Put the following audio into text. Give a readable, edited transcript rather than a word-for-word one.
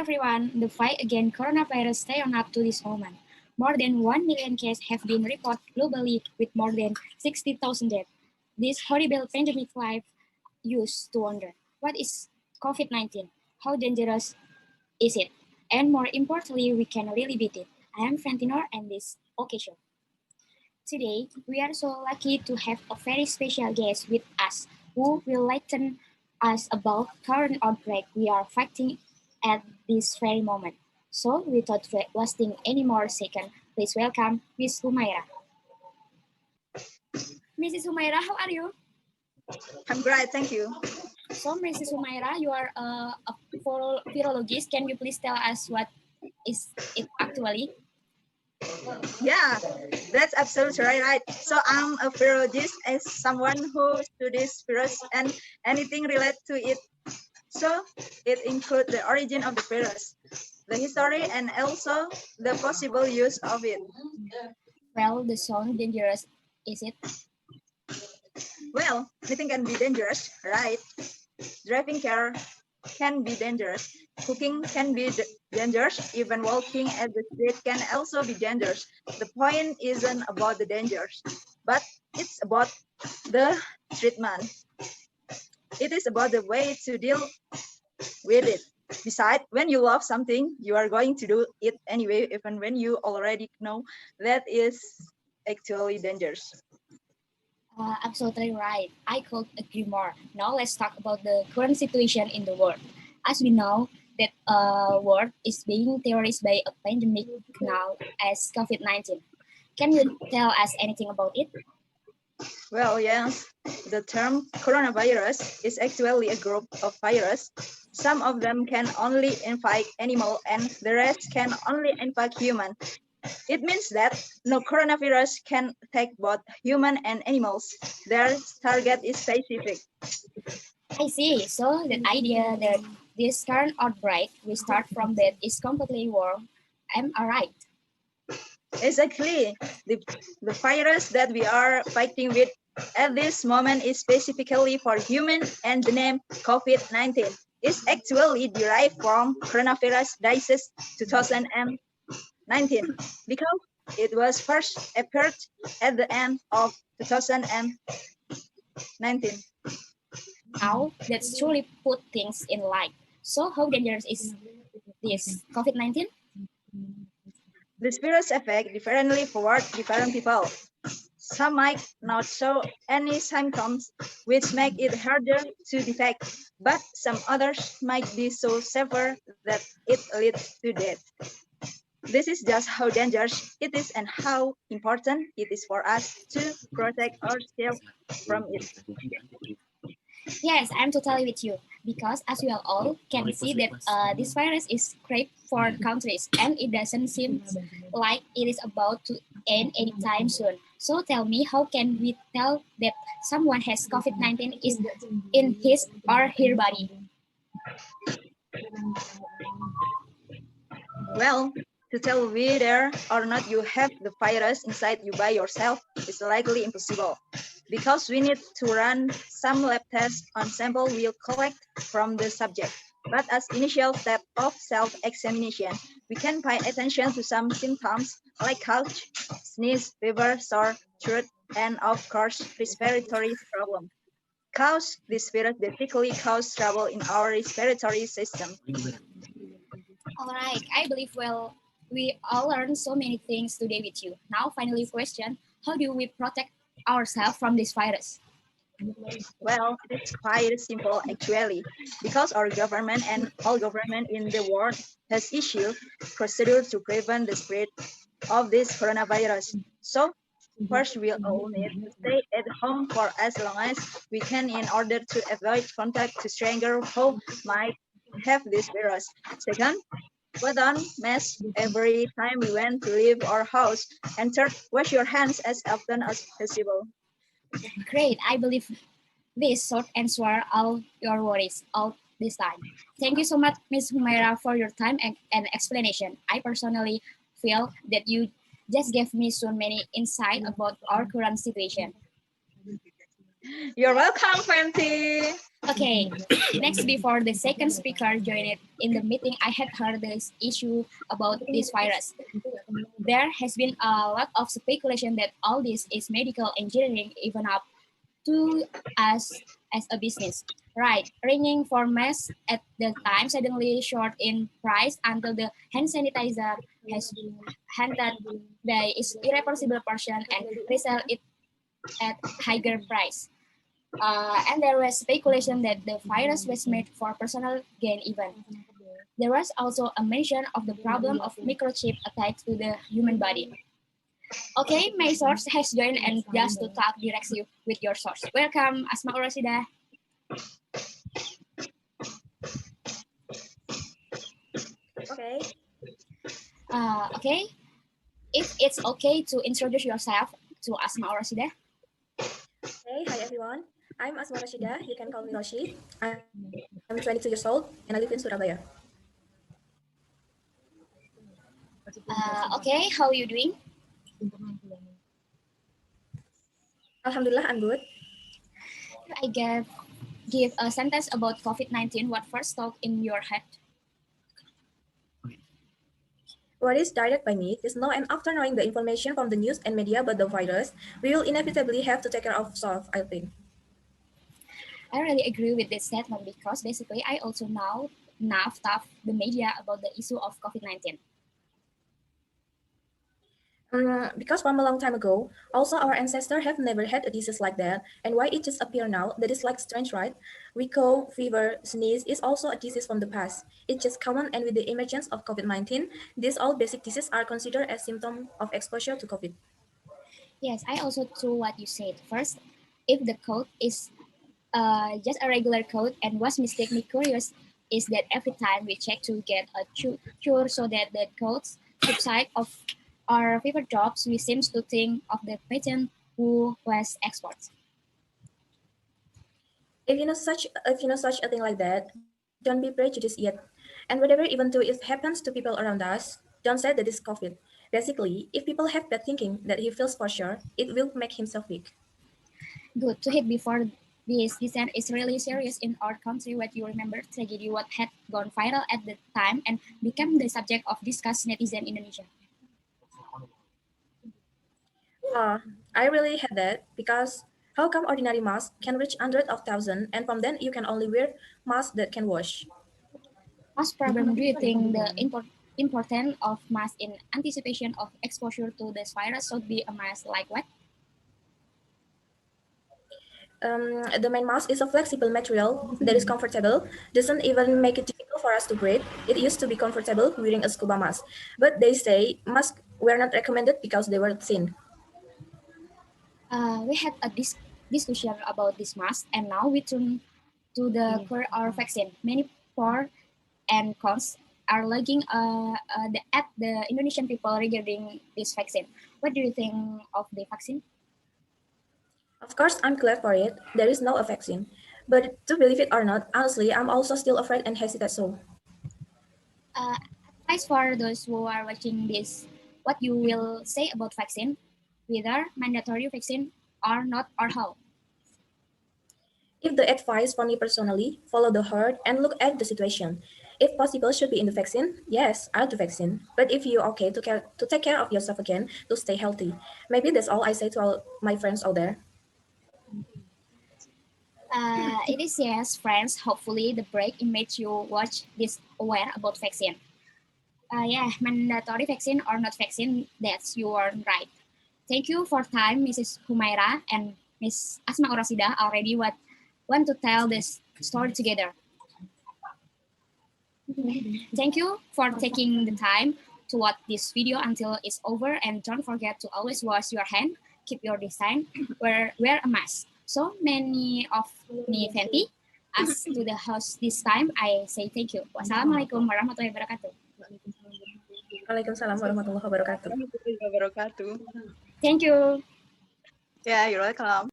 everyone. The fight against coronavirus stay on up to this moment. More than 1 million cases have been reported globally with more than 60,000 deaths. This horrible pandemic life used to wonder, what is COVID-19? How dangerous is it? And more importantly, we can really beat it. I am Frantinor and this OK Show. Today, we are so lucky to have a very special guest with us who will enlighten us about current outbreak we are fighting at this very moment. So, without wasting any more second, please welcome Miss Humaira. Mrs. Humaira, how are you? I'm great, thank you. So, Mrs. Humaira, you are a virologist. Can you please tell us what is it actually? Yeah, that's absolutely right. So I'm a virologist as someone who studies virus and anything related to it. So it includes the origin of the virus, the history, and also the possible use of it. Well, the sound dangerous, is it? Well, anything can be dangerous, right? Driving car can be dangerous. Cooking can be dangerous. Even walking at the street can also be dangerous. The point isn't about the dangers, but it's about the treatment. It is about the way to deal with it. Besides, when you love something, you are going to do it anyway, even when you already know that is actually dangerous. Absolutely right. I could agree more. Now let's talk about the current situation in the world. As we know, that world is being terrorized by a pandemic now as COVID-19. Can you tell us anything about it? Well, yes, the term coronavirus is actually a group of viruses. Some of them can only infect animal and the rest can only infect human. It means that no coronavirus can attack both human and animals. Their target is specific. I see. So the idea that this current outbreak we start from that is completely wrong. Am I right? Exactly. The virus that we are fighting with at this moment is specifically for human and the name COVID-19 is actually derived from coronavirus disease 2019 because it was first appeared at the end of 2019. Now that's truly put things in light. So how dangerous is this COVID-19? This virus affects differently for different people. Some might not show any symptoms, which make it harder to detect, but some others might be so severe that it leads to death. This is just how dangerous it is and how important it is for us to protect ourselves from it. Yes, I'm totally with you because as we all can see that this virus is great for countries and it doesn't seem like it is about to end anytime soon. So tell me, how can we tell that someone has COVID-19 is in his or her body? Well, to tell whether or not you have the virus inside you by yourself is likely impossible because we need to run some lab tests on sample we'll collect from the subject. But as initial step of self-examination, we can pay attention to some symptoms like cough, sneeze, fever, sore throat, and of course, respiratory problem. Cause this virus basically cause trouble in our respiratory system. All right, I believe we all learned so many things today with you. Now, finally, question: how do we protect ourselves from this virus? Well, it's quite simple actually, because our government and all government in the world has issued procedures to prevent the spread of this coronavirus. So first, we all need to stay at home for as long as we can in order to avoid contact to strangers who might have this virus. Second, put on mask every time we went to leave our house. And third, wash your hands as often as possible. Great, I believe this short answer all your worries all this time. Thank you so much, Ms. Humaira, for your time and explanation. I personally feel that you just gave me so many insight about our current situation. You're welcome, Fenty. Okay, next, before the second speaker joined in the meeting, I had heard this issue about this virus. There has been a lot of speculation that all this is medical engineering, even up to us as a business. Right, ringing for masks at the time suddenly short in price until the hand sanitizer has handed by its irreversible portion and resell it at higher price. And there was speculation that the virus was made for personal gain even. There was also a mention of the problem of microchip attached to the human body. Okay, my source has joined and just to talk directly with your source. Welcome, Asma Urasida. Okay. Okay, if it's okay to introduce yourself to Asma Urasida. Hey, hi everyone. I'm Asma Rashida. You can call me Roshi. I'm 22 years old and I live in Surabaya. Okay, how are you doing? Alhamdulillah, I'm good. I give a sentence about COVID-19. What first thought in your head? What is direct by me is now and after knowing the information from the news and media about the virus, we will inevitably have to take care of solve, I think. I really agree with this statement because basically I also now stuff the media about the issue of COVID-19. Because from a long time ago, also our ancestors have never had a disease like that, and why it just appear now, that is like strange, right? We cough, fever, sneeze is also a disease from the past. It's just common, and with the emergence of COVID-19, these all basic diseases are considered as symptom of exposure to COVID. Yes, I also true what you said. First, if the code is just a regular code and what mistake me curious is that every time we check to get a cure so that the codes subside of our favorite jobs, we seem to think of the patient who was experts. If you know such a thing like that, don't be prejudiced yet. And whatever, even though it happens to people around us, don't say that it's COVID. Basically, if people have bad thinking that he feels for sure, it will make himself weak. Good to hit before this descent is really serious in our country. What you remember tragedy what had gone viral at the time and became the subject of discussed netizen Indonesia. Uh, I really had that because how come ordinary masks can reach hundreds of thousands and from then you can only wear masks that can wash? What problem do you think the importance of mask in anticipation of exposure to this virus should be a mask like what? The main mask is a flexible material that is comfortable, doesn't even make it difficult for us to breathe. It used to be comfortable wearing a scuba mask, but they say masks were not recommended because they were thin. We had a discussion about this mask, and now we turn to the our vaccine. Many pros and cons are looking at the Indonesian people regarding this vaccine. What do you think of the vaccine? Of course, I'm glad for it. There is no vaccine. But to believe it or not, honestly, I'm also still afraid and hesitant so. Uh, Advice for those who are watching this, what you will say about vaccine, whether mandatory vaccine or not, or how? If the advice for me personally, follow the herd and look at the situation. If possible, should be in the vaccine. Yes, I'll do vaccine. But if you okay to take care of yourself again, to stay healthy. Maybe that's all I say to all my friends out there. It is yes, friends. Hopefully, the break makes you watch this aware about vaccine. Yeah, mandatory vaccine or not vaccine, that's you are right. Thank you for time, Mrs. Humaira and Miss Asma Urasida already want to tell this story together. Thank you for taking the time to watch this video until it's over and don't forget to always wash your hand, keep your distance, wear a mask. So many of me Fenty. As to the host this time, I say thank you. Wassalamualaikum warahmatullahi wabarakatuh. Waalaikumsalam warahmatullahi wabarakatuh. Warahmatullahi wabarakatuh. Thank you. Yeah, you're welcome.